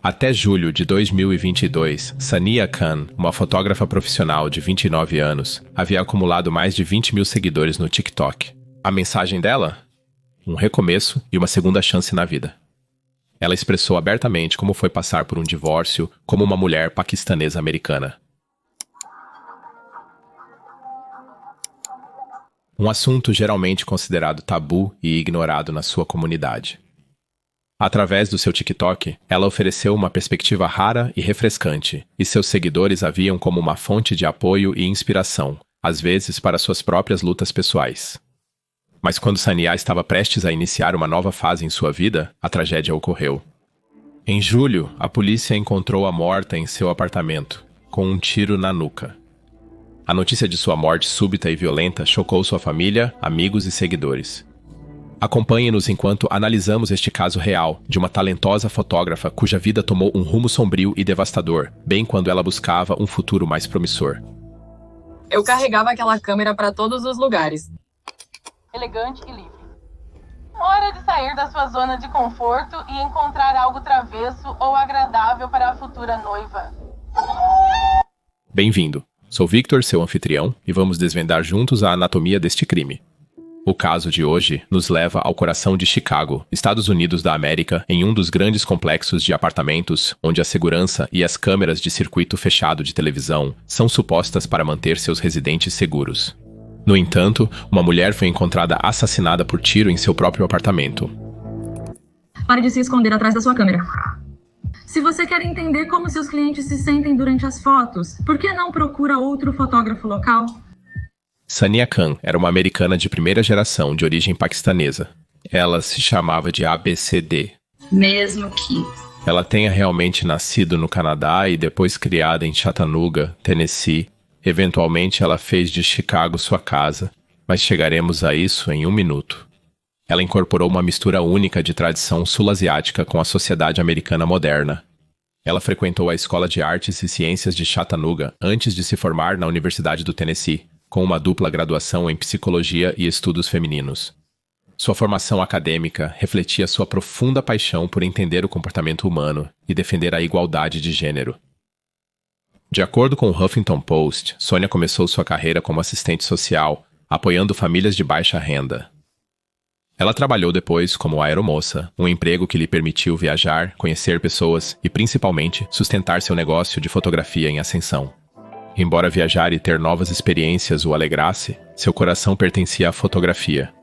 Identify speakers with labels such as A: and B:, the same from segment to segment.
A: Até julho de 2022, Sania Khan, uma fotógrafa profissional de 29 anos, havia acumulado mais de 20 mil seguidores no TikTok. A mensagem dela? Um recomeço e uma segunda chance na vida. Ela expressou abertamente como foi passar por um divórcio como uma mulher paquistanesa-americana. Um assunto geralmente considerado tabu e ignorado na sua comunidade. Através do seu TikTok, ela ofereceu uma perspectiva rara e refrescante, e seus seguidores a viam como uma fonte de apoio e inspiração, às vezes para suas próprias lutas pessoais. Mas quando Sania estava prestes a iniciar uma nova fase em sua vida, a tragédia ocorreu. Em julho, a polícia encontrou-a morta em seu apartamento, com um tiro na nuca. A notícia de sua morte súbita e violenta chocou sua família, amigos e seguidores. Acompanhe-nos enquanto analisamos este caso real de uma talentosa fotógrafa cuja vida tomou um rumo sombrio e devastador, bem quando ela buscava um futuro mais promissor.
B: Eu carregava aquela câmera para todos os lugares.
C: Elegante e livre. Hora de sair da sua zona de conforto e encontrar algo travesso ou agradável para a futura noiva.
A: Bem-vindo. Sou Victor, seu anfitrião, e vamos desvendar juntos a anatomia deste crime. O caso de hoje nos leva ao coração de Chicago, Estados Unidos da América, em um dos grandes complexos de apartamentos onde a segurança e as câmeras de circuito fechado de televisão são supostas para manter seus residentes seguros. No entanto, uma mulher foi encontrada assassinada por tiro em seu próprio apartamento.
D: Pare de se esconder atrás da sua câmera. Se você quer entender como seus clientes se sentem durante as fotos, por que não procura outro fotógrafo local?
A: Sania Khan era uma americana de primeira geração de origem paquistanesa. Ela se chamava de ABCD.
D: Mesmo que
A: ela tenha realmente nascido no Canadá e depois criada em Chattanooga, Tennessee, eventualmente ela fez de Chicago sua casa, mas chegaremos a isso em um minuto. Ela incorporou uma mistura única de tradição sul-asiática com a sociedade americana moderna. Ela frequentou a Escola de Artes e Ciências de Chattanooga antes de se formar na Universidade do Tennessee, com uma dupla graduação em Psicologia e Estudos Femininos. Sua formação acadêmica refletia sua profunda paixão por entender o comportamento humano e defender a igualdade de gênero. De acordo com o Huffington Post, Sonia começou sua carreira como assistente social, apoiando famílias de baixa renda. Ela trabalhou depois como aeromoça, um emprego que lhe permitiu viajar, conhecer pessoas e, principalmente, sustentar seu negócio de fotografia em ascensão. Embora viajar e ter novas experiências o alegrasse, seu coração pertencia à fotografia.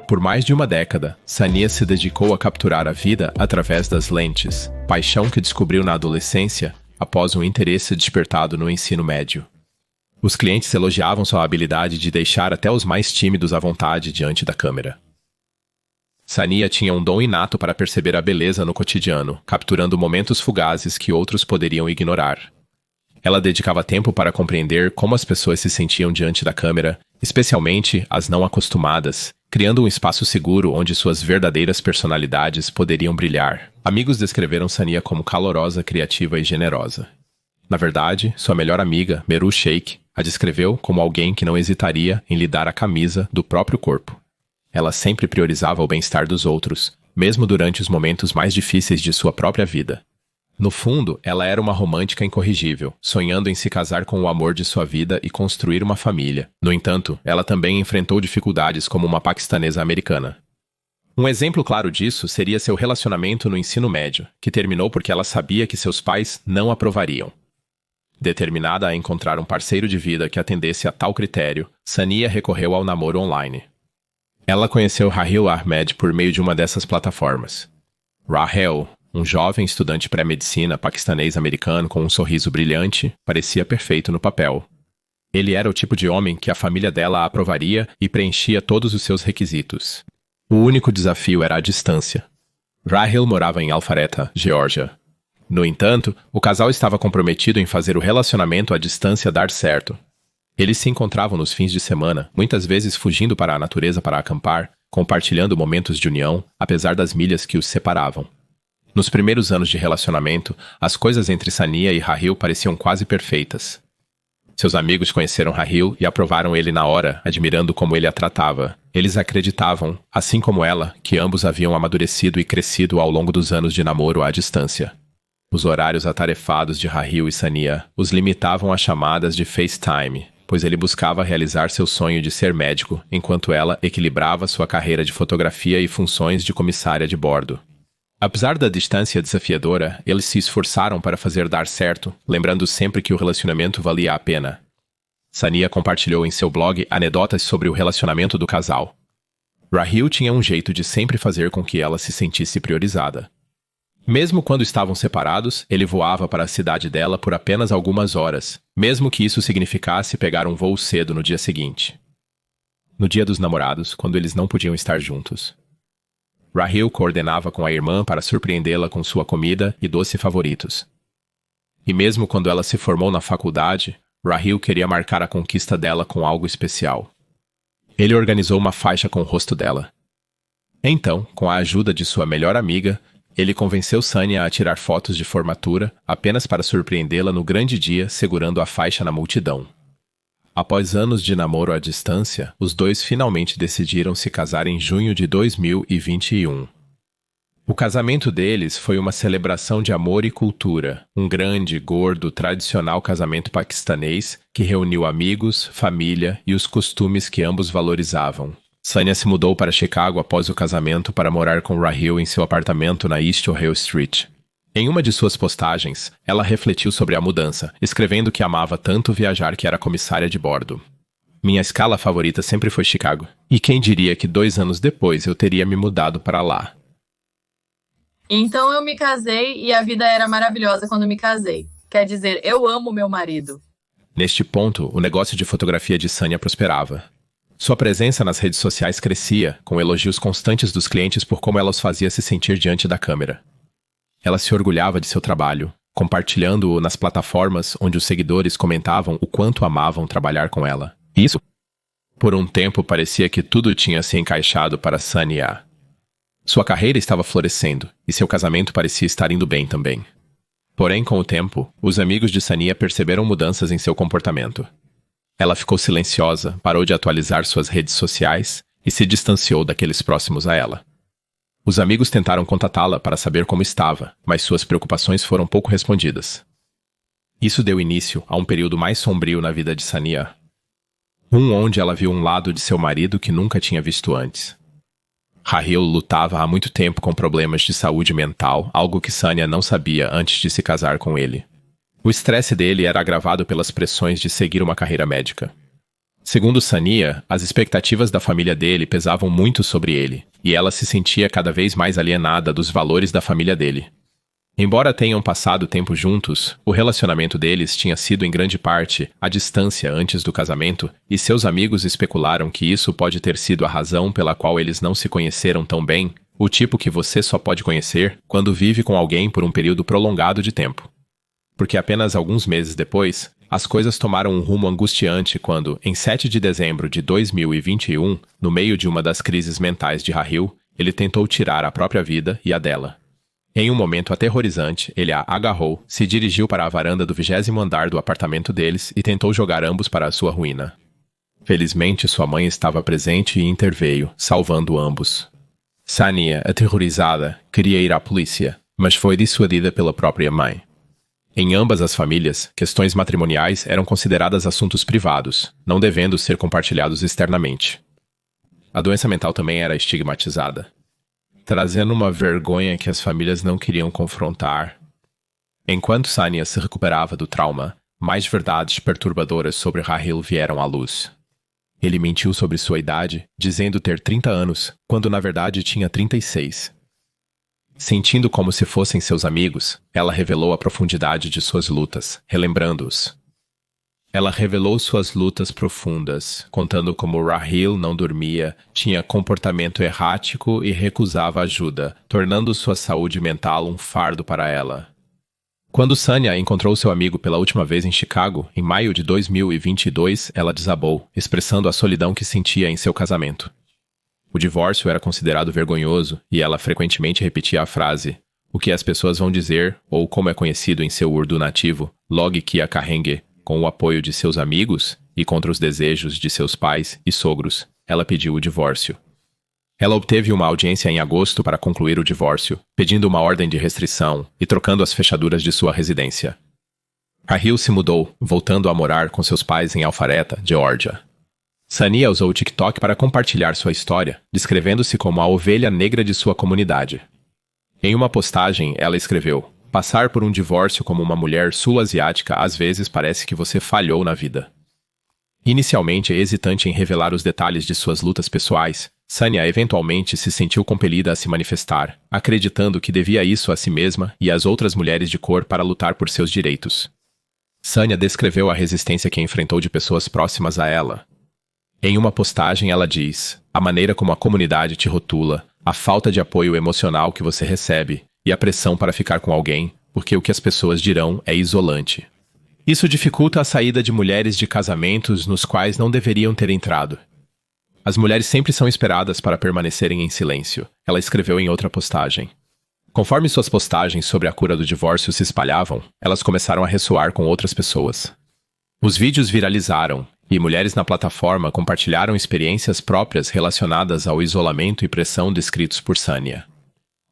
A: Por mais de uma década, Sania se dedicou a capturar a vida através das lentes, paixão que descobriu na adolescência após um interesse despertado no ensino médio. Os clientes elogiavam sua habilidade de deixar até os mais tímidos à vontade diante da câmera. Sania tinha um dom inato para perceber a beleza no cotidiano, capturando momentos fugazes que outros poderiam ignorar. Ela dedicava tempo para compreender como as pessoas se sentiam diante da câmera, especialmente as não acostumadas, criando um espaço seguro onde suas verdadeiras personalidades poderiam brilhar. Amigos descreveram Sania como calorosa, criativa e generosa. Na verdade, sua melhor amiga, Meru Sheikh, a descreveu como alguém que não hesitaria em lhe dar a camisa do próprio corpo. Ela sempre priorizava o bem-estar dos outros, mesmo durante os momentos mais difíceis de sua própria vida. No fundo, ela era uma romântica incorrigível, sonhando em se casar com o amor de sua vida e construir uma família. No entanto, ela também enfrentou dificuldades como uma paquistanesa americana. Um exemplo claro disso seria seu relacionamento no ensino médio, que terminou porque ela sabia que seus pais não aprovariam. Determinada a encontrar um parceiro de vida que atendesse a tal critério, Sania recorreu ao namoro online. Ela conheceu Rahil Ahmed por meio de uma dessas plataformas. Rahel, um jovem estudante pré-medicina paquistanês-americano com um sorriso brilhante, parecia perfeito no papel. Ele era o tipo de homem que a família dela aprovaria e preenchia todos os seus requisitos. O único desafio era a distância. Rahel morava em Alpharetta, Geórgia. No entanto, o casal estava comprometido em fazer o relacionamento à distância dar certo. Eles se encontravam nos fins de semana, muitas vezes fugindo para a natureza para acampar, compartilhando momentos de união, apesar das milhas que os separavam. Nos primeiros anos de relacionamento, as coisas entre Sania e Rahil pareciam quase perfeitas. Seus amigos conheceram Rahil e aprovaram ele na hora, admirando como ele a tratava. Eles acreditavam, assim como ela, que ambos haviam amadurecido e crescido ao longo dos anos de namoro à distância. Os horários atarefados de Rahil e Sania os limitavam a chamadas de FaceTime, pois ele buscava realizar seu sonho de ser médico, enquanto ela equilibrava sua carreira de fotografia e funções de comissária de bordo. Apesar da distância desafiadora, eles se esforçaram para fazer dar certo, lembrando sempre que o relacionamento valia a pena. Sania compartilhou em seu blog anedotas sobre o relacionamento do casal. Rahil tinha um jeito de sempre fazer com que ela se sentisse priorizada. Mesmo quando estavam separados, ele voava para a cidade dela por apenas algumas horas, mesmo que isso significasse pegar um voo cedo no dia seguinte. No dia dos namorados, quando eles não podiam estar juntos. Rahil coordenava com a irmã para surpreendê-la com sua comida e doce favoritos. E mesmo quando ela se formou na faculdade, Rahil queria marcar a conquista dela com algo especial. Ele organizou uma faixa com o rosto dela. Então, com a ajuda de sua melhor amiga, ele convenceu Sania a tirar fotos de formatura apenas para surpreendê-la no grande dia segurando a faixa na multidão. Após anos de namoro à distância, os dois finalmente decidiram se casar em junho de 2021. O casamento deles foi uma celebração de amor e cultura, um grande, gordo, tradicional casamento paquistanês que reuniu amigos, família e os costumes que ambos valorizavam. Sania se mudou para Chicago após o casamento para morar com Rahil em seu apartamento na East Ohio Street. Em uma de suas postagens, ela refletiu sobre a mudança, escrevendo que amava tanto viajar que era comissária de bordo. Minha escala favorita sempre foi Chicago, e quem diria que 2 anos depois eu teria me mudado para lá.
B: Então eu me casei e a vida era maravilhosa quando me casei. Quer dizer, eu amo meu marido.
A: Neste ponto, o negócio de fotografia de Sania prosperava. Sua presença nas redes sociais crescia, com elogios constantes dos clientes por como ela os fazia se sentir diante da câmera. Ela se orgulhava de seu trabalho, compartilhando-o nas plataformas onde os seguidores comentavam o quanto amavam trabalhar com ela. Isso, por um tempo, parecia que tudo tinha se encaixado para Sania. Sua carreira estava florescendo, e seu casamento parecia estar indo bem também. Porém, com o tempo, os amigos de Sania perceberam mudanças em seu comportamento. Ela ficou silenciosa, parou de atualizar suas redes sociais e se distanciou daqueles próximos a ela. Os amigos tentaram contatá-la para saber como estava, mas suas preocupações foram pouco respondidas. Isso deu início a um período mais sombrio na vida de Sania. Onde ela viu um lado de seu marido que nunca tinha visto antes. Rahil lutava há muito tempo com problemas de saúde mental, algo que Sania não sabia antes de se casar com ele. O estresse dele era agravado pelas pressões de seguir uma carreira médica. Segundo Sania, as expectativas da família dele pesavam muito sobre ele, e ela se sentia cada vez mais alienada dos valores da família dele. Embora tenham passado tempo juntos, o relacionamento deles tinha sido em grande parte à distância antes do casamento, e seus amigos especularam que isso pode ter sido a razão pela qual eles não se conheceram tão bem, o tipo que você só pode conhecer quando vive com alguém por um período prolongado de tempo. Porque apenas alguns meses depois, as coisas tomaram um rumo angustiante quando, em 7 de dezembro de 2021, no meio de uma das crises mentais de Rahil, ele tentou tirar a própria vida e a dela. Em um momento aterrorizante, ele a agarrou, se dirigiu para a varanda do 20º andar do apartamento deles e tentou jogar ambos para a sua ruína. Felizmente, sua mãe estava presente e interveio, salvando ambos. Sania, aterrorizada, queria ir à polícia, mas foi dissuadida pela própria mãe. Em ambas as famílias, questões matrimoniais eram consideradas assuntos privados, não devendo ser compartilhados externamente. A doença mental também era estigmatizada, trazendo uma vergonha que as famílias não queriam confrontar. Enquanto Sania se recuperava do trauma, mais verdades perturbadoras sobre Rahil vieram à luz. Ele mentiu sobre sua idade, dizendo ter 30 anos, quando na verdade tinha 36. Sentindo como se fossem seus amigos, ela revelou a profundidade de suas lutas, relembrando-os. Ela revelou suas lutas profundas, contando como Rahil não dormia, tinha comportamento errático e recusava ajuda, tornando sua saúde mental um fardo para ela. Quando Sania encontrou seu amigo pela última vez em Chicago, em maio de 2022, ela desabou, expressando a solidão que sentia em seu casamento. O divórcio era considerado vergonhoso e ela frequentemente repetia a frase "o que as pessoas vão dizer", ou como é conhecido em seu urdu nativo, "log kia kahenge", com o apoio de seus amigos e contra os desejos de seus pais e sogros. Ela pediu o divórcio. Ela obteve uma audiência em agosto para concluir o divórcio, pedindo uma ordem de restrição e trocando as fechaduras de sua residência. Rahil se mudou, voltando a morar com seus pais em Alpharetta, Geórgia. Sania usou o TikTok para compartilhar sua história, descrevendo-se como a ovelha negra de sua comunidade. Em uma postagem, ela escreveu: "Passar por um divórcio como uma mulher sul-asiática às vezes parece que você falhou na vida." Inicialmente hesitante em revelar os detalhes de suas lutas pessoais, Sania eventualmente se sentiu compelida a se manifestar, acreditando que devia isso a si mesma e às outras mulheres de cor para lutar por seus direitos. Sania descreveu a resistência que enfrentou de pessoas próximas a ela. Em uma postagem, ela diz: "A maneira como a comunidade te rotula, a falta de apoio emocional que você recebe e a pressão para ficar com alguém, porque o que as pessoas dirão é isolante. Isso dificulta a saída de mulheres de casamentos nos quais não deveriam ter entrado. As mulheres sempre são esperadas para permanecerem em silêncio", ela escreveu em outra postagem. Conforme suas postagens sobre a cura do divórcio se espalhavam, elas começaram a ressoar com outras pessoas. Os vídeos viralizaram, e mulheres na plataforma compartilharam experiências próprias relacionadas ao isolamento e pressão descritos por Sania.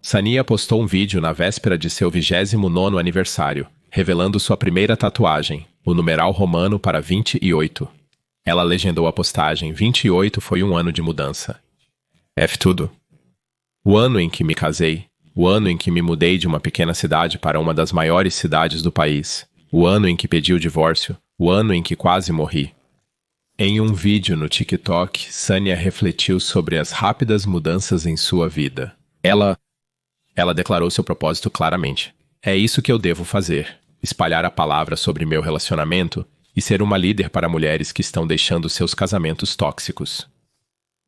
A: Sania postou um vídeo na véspera de seu 29º aniversário, revelando sua primeira tatuagem, o numeral romano para 28. Ela legendou a postagem: "28 foi um ano de mudança. F tudo. O ano em que me casei, o ano em que me mudei de uma pequena cidade para uma das maiores cidades do país, o ano em que pedi o divórcio, o ano em que quase morri." Em um vídeo no TikTok, Sania refletiu sobre as rápidas mudanças em sua vida. Ela declarou seu propósito claramente: "É isso que eu devo fazer, espalhar a palavra sobre meu relacionamento e ser uma líder para mulheres que estão deixando seus casamentos tóxicos."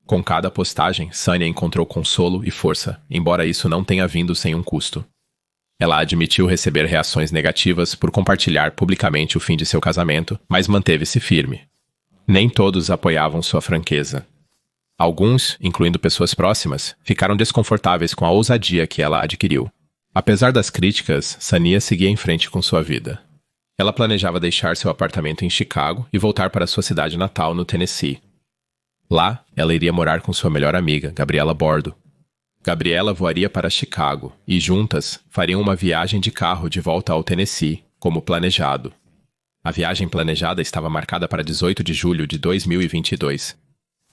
A: Com cada postagem, Sania encontrou consolo e força, embora isso não tenha vindo sem um custo. Ela admitiu receber reações negativas por compartilhar publicamente o fim de seu casamento, mas manteve-se firme. Nem todos apoiavam sua franqueza. Alguns, incluindo pessoas próximas, ficaram desconfortáveis com a ousadia que ela adquiriu. Apesar das críticas, Sania seguia em frente com sua vida. Ela planejava deixar seu apartamento em Chicago e voltar para sua cidade natal, no Tennessee. Lá, ela iria morar com sua melhor amiga, Gabriela Bordo. Gabriela voaria para Chicago e, juntas, fariam uma viagem de carro de volta ao Tennessee, como planejado. A viagem planejada estava marcada para 18 de julho de 2022.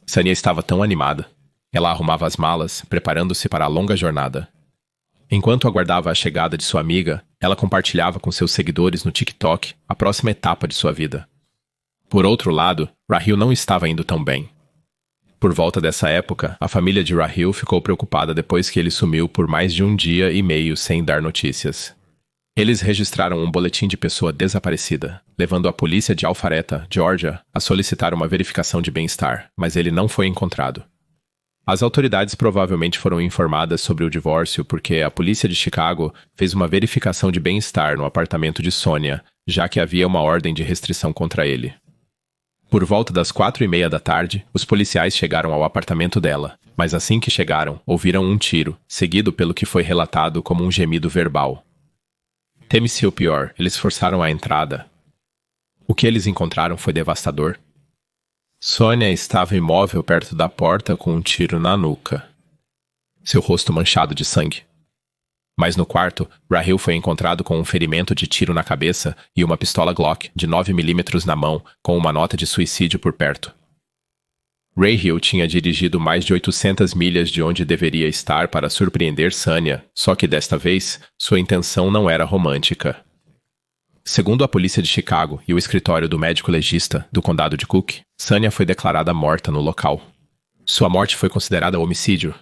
A: Sania estava tão animada. Ela arrumava as malas, preparando-se para a longa jornada. Enquanto aguardava a chegada de sua amiga, ela compartilhava com seus seguidores no TikTok a próxima etapa de sua vida. Por outro lado, Rahil não estava indo tão bem. Por volta dessa época, a família de Rahil ficou preocupada depois que ele sumiu por mais de 1 dia e meio sem dar notícias. Eles registraram um boletim de pessoa desaparecida, levando a polícia de Alpharetta, Geórgia, a solicitar uma verificação de bem-estar, mas ele não foi encontrado. As autoridades provavelmente foram informadas sobre o divórcio porque a polícia de Chicago fez uma verificação de bem-estar no apartamento de Sonia, já que havia uma ordem de restrição contra ele. Por volta das 4:30 da tarde, os policiais chegaram ao apartamento dela, mas assim que chegaram, ouviram um tiro, seguido pelo que foi relatado como um gemido verbal. Teme-se o pior, eles forçaram a entrada. O que eles encontraram foi devastador. Sonia estava imóvel perto da porta com um tiro na nuca, seu rosto manchado de sangue. Mas no quarto, Rahil foi encontrado com um ferimento de tiro na cabeça e uma pistola Glock de 9mm na mão, com uma nota de suicídio por perto. Rahil tinha dirigido mais de 800 milhas de onde deveria estar para surpreender Sania, só que desta vez, sua intenção não era romântica. Segundo a polícia de Chicago e o escritório do médico legista do condado de Cook, Sania foi declarada morta no local. Sua morte foi considerada homicídio.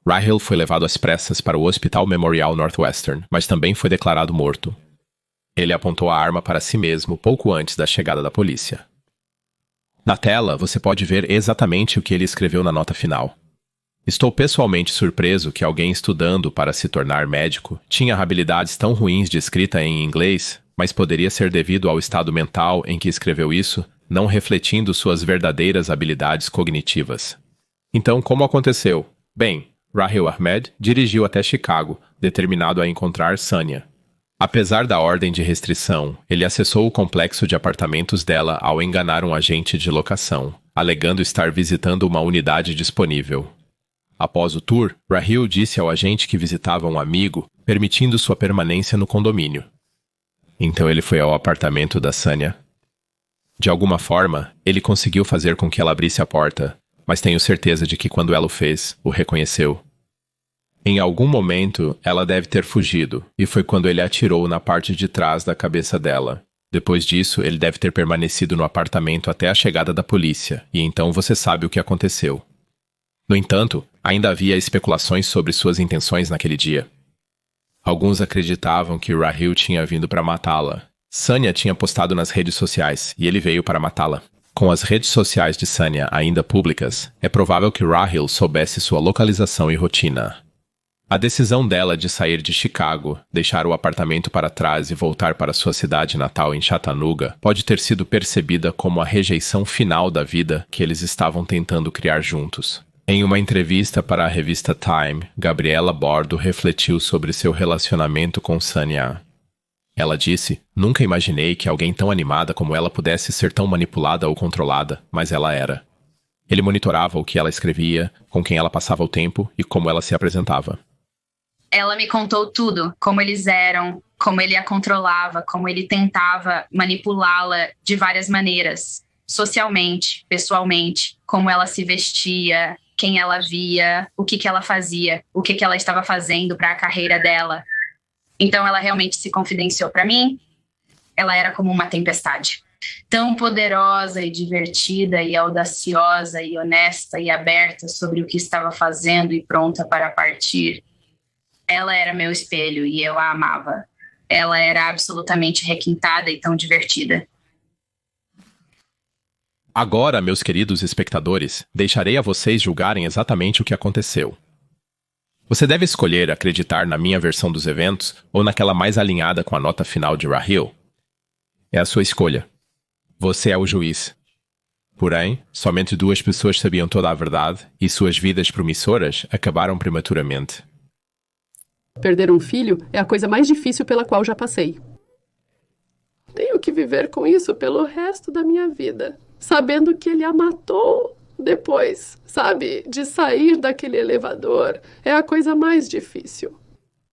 A: Rahil foi levado às pressas para o Hospital Memorial Northwestern, mas também foi declarado morto. Ele apontou a arma para si mesmo pouco antes da chegada da polícia. Na tela, você pode ver exatamente o que ele escreveu na nota final. "Estou pessoalmente surpreso que alguém estudando para se tornar médico tinha habilidades tão ruins de escrita em inglês, mas poderia ser devido ao estado mental em que escreveu isso, não refletindo suas verdadeiras habilidades cognitivas." Então, como aconteceu? Bem, Rahil Ahmed dirigiu até Chicago, determinado a encontrar Sania. Apesar da ordem de restrição, ele acessou o complexo de apartamentos dela ao enganar um agente de locação, alegando estar visitando uma unidade disponível. Após o tour, Rahil disse ao agente que visitava um amigo, permitindo sua permanência no condomínio. Então ele foi ao apartamento da Sanya. De alguma forma, ele conseguiu fazer com que ela abrisse a porta, mas tenho certeza de que quando ela o fez, o reconheceu. Em algum momento, ela deve ter fugido, e foi quando ele atirou na parte de trás da cabeça dela. Depois disso, ele deve ter permanecido no apartamento até a chegada da polícia, e então você sabe o que aconteceu. No entanto, ainda havia especulações sobre suas intenções naquele dia. Alguns acreditavam que Rahil tinha vindo para matá-la. Sanya tinha postado nas redes sociais, e ele veio para matá-la. Com as redes sociais de Sanya ainda públicas, é provável que Rahil soubesse sua localização e rotina. A decisão dela de sair de Chicago, deixar o apartamento para trás e voltar para sua cidade natal em Chattanooga pode ter sido percebida como a rejeição final da vida que eles estavam tentando criar juntos. Em uma entrevista para a revista Time, Gabriela Bordo refletiu sobre seu relacionamento com Sanya. Ela disse: "Nunca imaginei que alguém tão animada como ela pudesse ser tão manipulada ou controlada, mas ela era. Ele monitorava o que ela escrevia, com quem ela passava o tempo e como ela se apresentava.
E: Ela me contou tudo, como eles eram, como ele a controlava, como ele tentava manipulá-la de várias maneiras, socialmente, pessoalmente, como ela se vestia, quem ela via, o que ela fazia, o que ela estava fazendo para a carreira dela. Então ela realmente se confidenciou para mim. Ela era como uma tempestade. Tão poderosa e divertida e audaciosa e honesta e aberta sobre o que estava fazendo e pronta para partir. Ela era meu espelho e eu a amava. Ela era absolutamente requintada e tão divertida.
A: Agora, meus queridos espectadores, deixarei a vocês julgarem exatamente o que aconteceu. Você deve escolher acreditar na minha versão dos eventos ou naquela mais alinhada com a nota final de Rahil. É a sua escolha. Você é o juiz. Porém, somente 2 pessoas sabiam toda a verdade e suas vidas promissoras acabaram prematuramente.
F: Perder um filho é a coisa mais difícil pela qual já passei. Tenho que viver com isso pelo resto da minha vida, sabendo que ele a matou depois, sabe? De sair daquele elevador é a coisa mais difícil.